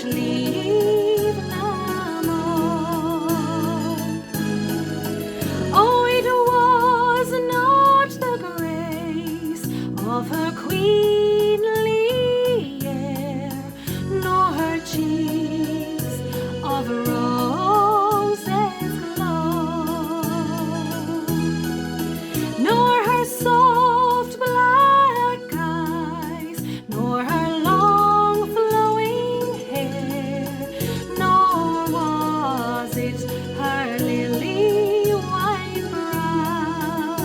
Slievenamon. Oh, it was not the grace of her queenly air, nor her cheeks of roses glow, nor her soft black eyes, nor her long flowing hair, nor was it her lily white brow.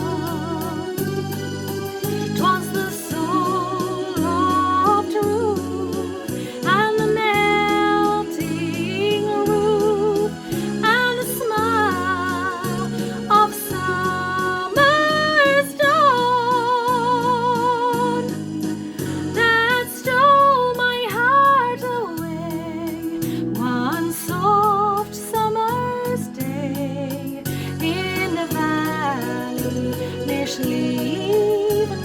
'Twas the soul of truth and the melting roof and the smile of summer's dawn that stole my heart away one soft summer's day in the valley near Slievenamon.